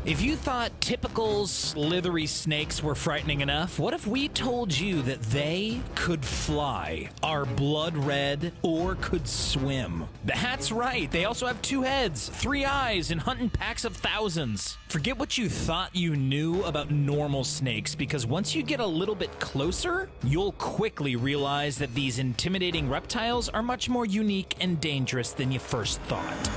If you thought typical slithery snakes were frightening enough, what if we told you that they could fly, are blood red, or could swim? That's right, they also have 2 heads, 3 eyes, and hunt in packs of thousands. Forget what you thought you knew about normal snakes, because once you get a little bit closer, you'll quickly realize that these intimidating reptiles are much more unique and dangerous than you first thought.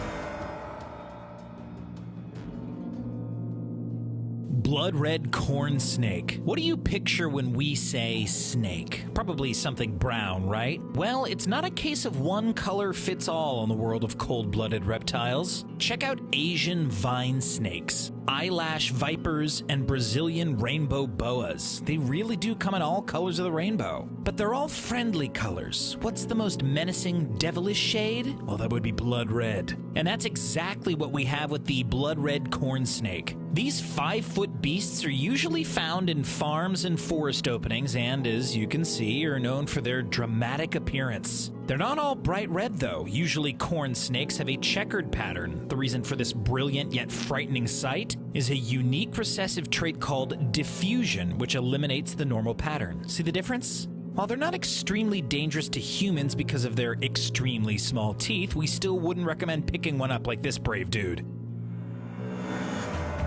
Blood red corn snake. What do you picture when we say snake? Probably something brown, right? Well, it's not a case of one color fits all in the world of cold-blooded reptiles. Check out Asian vine snakes, eyelash vipers, and Brazilian rainbow boas. They really do come in all colors of the rainbow. But they're all friendly colors. What's the most menacing, devilish shade? Well, that would be blood red. And that's exactly what we have with the blood red corn snake. These 5-foot beasts are usually found in farms and forest openings and, as you can see, are known for their dramatic appearance. They're not all bright red, though. Usually corn snakes have a checkered pattern. The reason for this brilliant yet frightening sight is a unique recessive trait called diffusion, which eliminates the normal pattern. See the difference? While they're not extremely dangerous to humans because of their extremely small teeth, we still wouldn't recommend picking one up like this brave dude.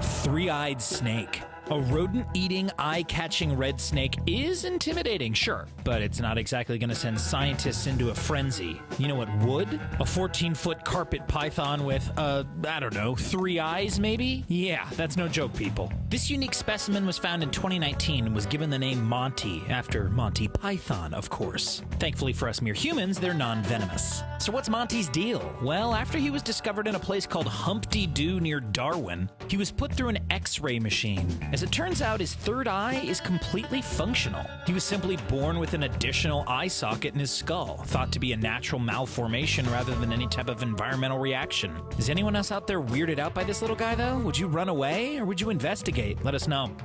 Three-eyed snake. A rodent-eating, eye-catching red snake is intimidating, sure, but it's not exactly going to send scientists into a frenzy. You know what would? A 14-foot carpet python with, I don't know, 3 eyes, maybe? Yeah, that's no joke, people. This unique specimen was found in 2019 and was given the name Monty, after Monty Python, of course. Thankfully for us mere humans, they're non-venomous. So what's Monty's deal? Well, after he was discovered in a place called Humpty Doo near Darwin, he was put through an X-ray machine. As it turns out, his third eye is completely functional. He was simply born with an additional eye socket in his skull, thought to be a natural malformation rather than any type of environmental reaction. Is anyone else out there weirded out by this little guy, though? Would you run away, or would you investigate? Let us know.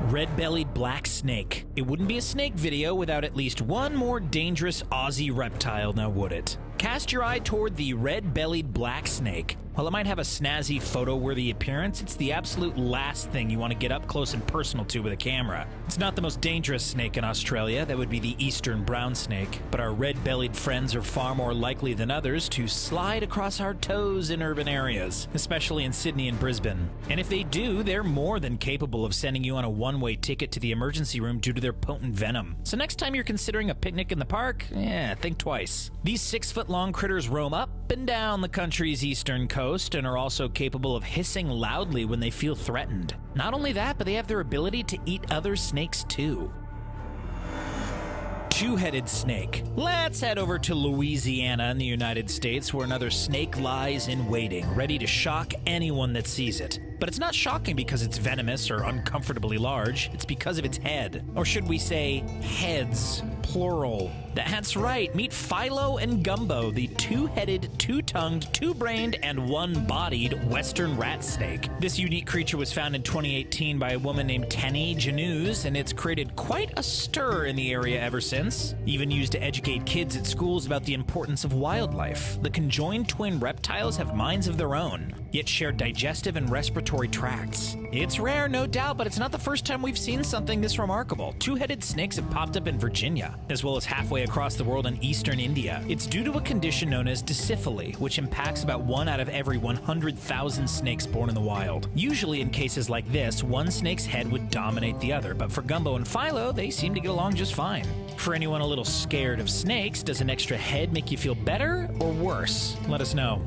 Red-bellied black snake. It wouldn't be a snake video without at least one more dangerous Aussie reptile, now would it? Cast your eye toward the red-bellied black snake. While it might have a snazzy photo-worthy appearance, it's the absolute last thing you want to get up close and personal to with a camera. It's not the most dangerous snake in Australia, that would be the eastern brown snake, but our red-bellied friends are far more likely than others to slide across our toes in urban areas, especially in Sydney and Brisbane. And if they do, they're more than capable of sending you on a one-way ticket to the emergency room due to their potent venom. So next time you're considering a picnic in the park, think twice. These 6-foot-long critters roam up and down the country's eastern coast and are also capable of hissing loudly when they feel threatened. Not only that, but they have their ability to eat other snakes too. Two-headed snake. Let's head over to Louisiana in the United States, where another snake lies in waiting, ready to shock anyone that sees it. But it's not shocking because it's venomous or uncomfortably large, it's because of its head. Or should we say, heads, plural. That's right, meet Philo and Gumbo, the two-headed, two-tongued, two-brained, and one-bodied western rat snake. This unique creature was found in 2018 by a woman named Tenny Januz, and it's created quite a stir in the area ever since. Even used to educate kids at schools about the importance of wildlife. The conjoined twin reptiles have minds of their own, yet share digestive and respiratory tracts. It's rare, no doubt, but it's not the first time we've seen something this remarkable. Two-headed snakes have popped up in Virginia, as well as halfway across the world in eastern India. It's due to a condition known as dicephaly, which impacts about 1 out of every 100,000 snakes born in the wild. Usually in cases like this, one snake's head would dominate the other, but for Gumbo and Philo, they seem to get along just fine. For anyone a little scared of snakes, does an extra head make you feel better or worse? Let us know.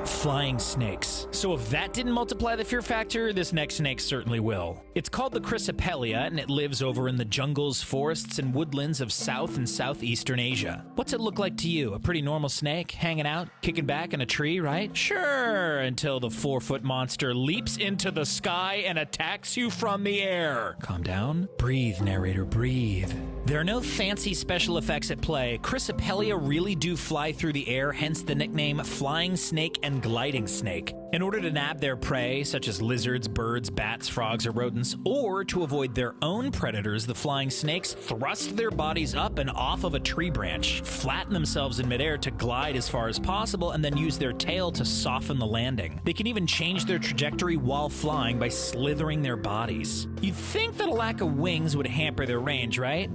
Flying snakes. So if that didn't multiply the fear factor, this next snake certainly will. It's called the Chrysopelia, and it lives over in the jungles, forests, and woodlands of South and Southeastern Asia. What's it look like to you? A pretty normal snake, hanging out, kicking back in a tree, right? Sure, until the 4-foot monster leaps into the sky and attacks you from the air. Calm down. Breathe, narrator, breathe. There are no fancy special effects at play. Chrysopelia really do fly through the air, hence the nickname Flying Snake and and gliding snake. In order to nab their prey, such as lizards, birds, bats, frogs, or rodents, or to avoid their own predators, the flying snakes thrust their bodies up and off of a tree branch, flatten themselves in midair to glide as far as possible, and then use their tail to soften the landing. They can even change their trajectory while flying by slithering their bodies. You'd think that a lack of wings would hamper their range, right?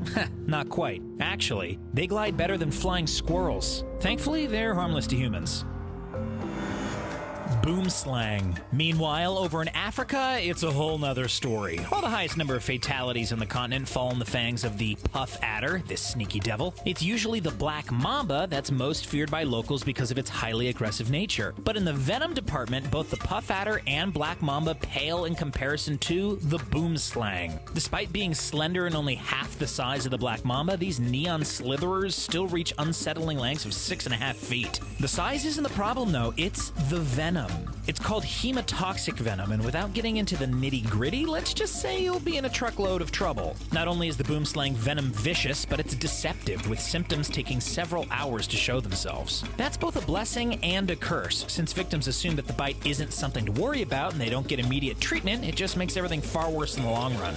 Not quite. Actually, they glide better than flying squirrels. Thankfully, they're harmless to humans. Boomslang. Meanwhile, over in Africa, it's a whole nother story. While the highest number of fatalities on the continent fall in the fangs of the puff adder, this sneaky devil, it's usually the black mamba that's most feared by locals because of its highly aggressive nature. But in the venom department, both the puff adder and black mamba pale in comparison to the boomslang. Despite being slender and only half the size of the black mamba, these neon slitherers still reach unsettling lengths of 6.5 feet. The size isn't the problem though, it's the venom. It's called hemotoxic venom, and without getting into the nitty-gritty, let's just say you'll be in a truckload of trouble. Not only is the boomslang venom vicious, but it's deceptive, with symptoms taking several hours to show themselves. That's both a blessing and a curse, since victims assume that the bite isn't something to worry about and they don't get immediate treatment. It just makes everything far worse in the long run.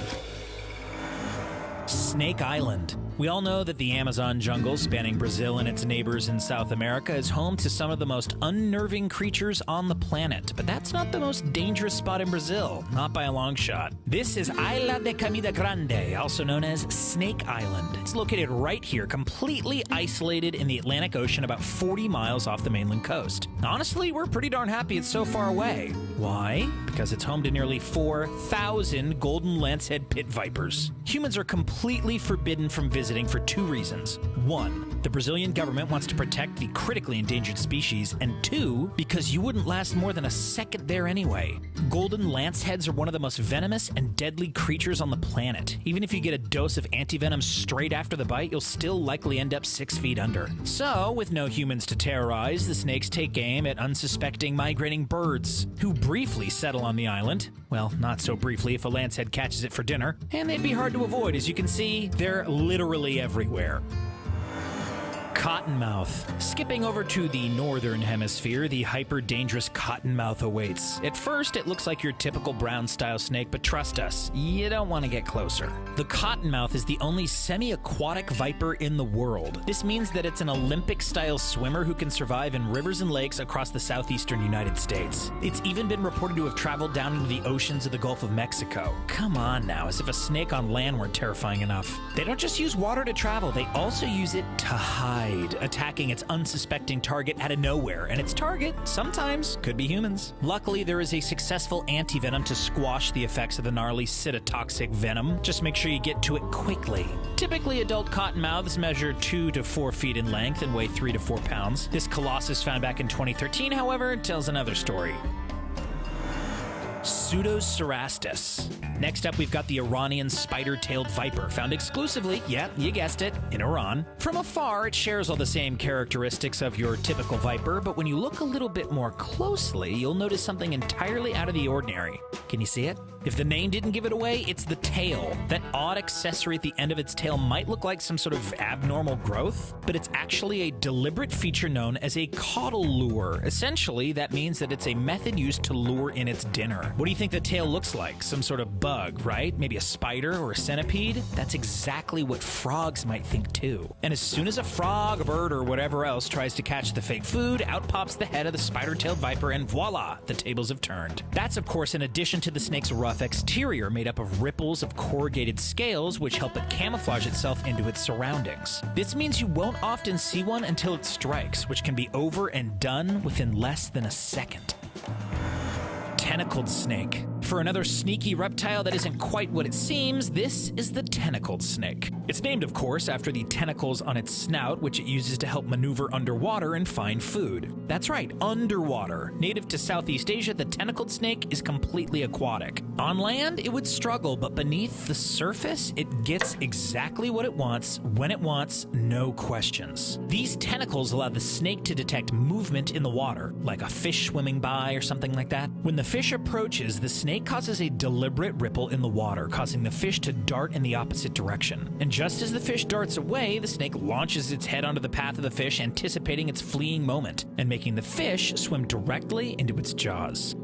Snake Island. We all know that the Amazon jungle, spanning Brazil and its neighbors in South America, is home to some of the most unnerving creatures on the planet. But that's not the most dangerous spot in Brazil, not by a long shot. This is Isla de Camida Grande, also known as Snake Island. It's located right here, completely isolated in the Atlantic Ocean, about 40 miles off the mainland coast. Honestly, we're pretty darn happy it's so far away. Why? Because it's home to nearly 4,000 golden lancehead pit vipers. Humans are completely forbidden from visiting for two reasons. One, the Brazilian government wants to protect the critically endangered species, and two, because you wouldn't last more than a second there anyway. Golden lanceheads are one of the most venomous and deadly creatures on the planet. Even if you get a dose of antivenom straight after the bite, you'll still likely end up 6 feet under. So, with no humans to terrorize, the snakes take aim at unsuspecting migrating birds, who briefly settle on the island. Well, not so briefly if a lancehead catches it for dinner, and they'd be hard to avoid. As you can see, they're literally everywhere. Cottonmouth. Skipping over to the northern hemisphere, the hyper-dangerous cottonmouth awaits. At first, it looks like your typical brown-style snake, but trust us, you don't want to get closer. The cottonmouth is the only semi-aquatic viper in the world. This means that it's an Olympic-style swimmer who can survive in rivers and lakes across the southeastern United States. It's even been reported to have traveled down into the oceans of the Gulf of Mexico. Come on now, as if a snake on land weren't terrifying enough. They don't just use water to travel, they also use it to hide, attacking its unsuspecting target out of nowhere, and its target sometimes could be humans. Luckily, there is a successful antivenom to squash the effects of the gnarly cytotoxic venom. Just make sure you get to it quickly. Typically, adult cottonmouths measure 2 to 4 feet in length and weigh 3 to 4 pounds. This colossus found back in 2013, however, tells another story. Pseudocerastus. Next up, we've got the Iranian Spidertailed Viper, found exclusively, yeah, you guessed it, in Iran. From afar, it shares all the same characteristics of your typical viper, but when you look a little bit more closely, you'll notice something entirely out of the ordinary. Can you see it? If the name didn't give it away, it's the tail. That odd accessory at the end of its tail might look like some sort of abnormal growth, but it's actually a deliberate feature known as a caudal lure. Essentially, that means that it's a method used to lure in its dinner. What do you think the tail looks like? Some sort of bug, right? Maybe a spider or a centipede? That's exactly what frogs might think too. And as soon as a frog, a bird, or whatever else tries to catch the fake food, out pops the head of the spider-tailed viper, and voila, the tables have turned. That's of course in addition to the snake's rough exterior made up of ripples of corrugated scales which help it camouflage itself into its surroundings. This means you won't often see one until it strikes, which can be over and done within less than a second. Tentacled snake. For another sneaky reptile that isn't quite what it seems, this is the tentacled snake. It's named, of course, after the tentacles on its snout, which it uses to help maneuver underwater and find food. That's right, underwater. Native to Southeast Asia, the tentacled snake is completely aquatic. On land, it would struggle, but beneath the surface, it gets exactly what it wants, when it wants, no questions. These tentacles allow the snake to detect movement in the water, like a fish swimming by or something like that. When the fish approaches, the snake snake causes a deliberate ripple in the water, causing the fish to dart in the opposite direction. And just as the fish darts away, the snake launches its head onto the path of the fish, anticipating its fleeing moment, and making the fish swim directly into its jaws.